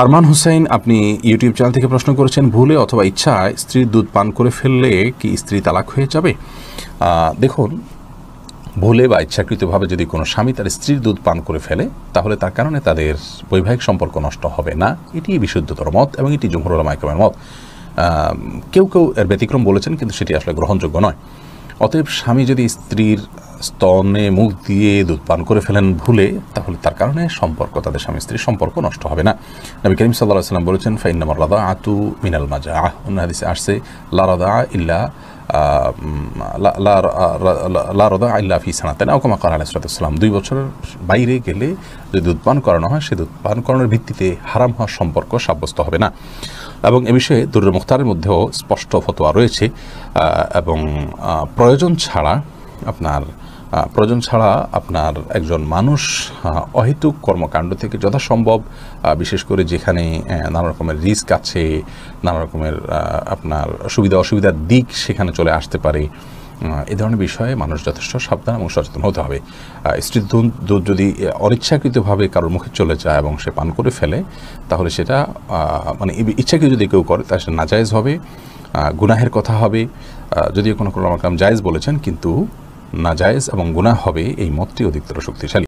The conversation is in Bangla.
আরমান হুসাইন আপনি ইউটিউব চ্যানেল থেকে প্রশ্ন করেছেন, ভুলে অথবা ইচ্ছায় স্ত্রীর দুধ পান করে ফেললে কি স্ত্রী তালাক হয়ে যাবে? দেখুন, ভুলে বা ইচ্ছাকৃতভাবে যদি কোনো স্বামী তার স্ত্রীর দুধ পান করে ফেলে তাহলে তার কারণে তাদের বৈবাহিক সম্পর্ক নষ্ট হবে না, এটি বিশুদ্ধতর মত এবং এটি জমহুর উলামা ইকরামের মত। কেউ কেউ এর ব্যতিক্রম বলেছেন, কিন্তু সেটি আসলে গ্রহণযোগ্য নয়। অতএব স্বামী যদি স্ত্রীর স্তনে মুখ দিয়ে দুধ পান করে ফেলেন ভুলে, তাহলে তার কারণে সম্পর্ক, তাদের স্বামী স্ত্রীর সম্পর্ক নষ্ট হবে না। নবী করিম সাল্লাল্লাহু আলাইহি ওয়াসাল্লাম বলেছেন, ফাইন্নামার রাদাআতু মিনাল মাজাআহ। অন্য হাদিসে আসছে, লা রাদাআ ইল্লা লা রাদাআ ইল্লা ফি সানাতাইন আও কামা ক্বালা আলাইহিস সালাতু ওয়াস সালাম। 2 বছরের বাইরে গেলে যদি দুধ পান করানো হয়, সে দুধ পান করানোর ভিত্তিতে হারাম হওয়ার সম্পর্ক সাব্যস্ত হবে না। এবং এ বিষয়ে দুরুল মুখতারের মধ্যেও স্পষ্ট ফতোয়া রয়েছে। এবং প্রয়োজন ছাড়া আপনার একজন মানুষ অহেতুক কর্মকাণ্ড থেকে যথাসম্ভব, বিশেষ করে যেখানে নানা রকমের রিস্ক আছে, নানা রকমের আপনার সুবিধা অসুবিধার দিক সেখানে চলে আসতে পারে, এ ধরনের বিষয়ে মানুষ যথেষ্ট সাবধান এবং সচেতন হতে হবে। স্ত্রীর দুধ যদি অনিচ্ছাকৃতভাবে কারোর মুখে চলে যায় এবং সে পান করে ফেলে, তাহলে সেটা মানে ইচ্ছাকৃত যদি কেউ করে তাহলে সেটা নাজায়েজ হবে, গুনাহের কথা হবে। যদিও কোনো জায়েজ বলেছেন, কিন্তু নাজায়েজ এবং গুনাহ হবে, এই মতটি অধিকতর শক্তিশালী।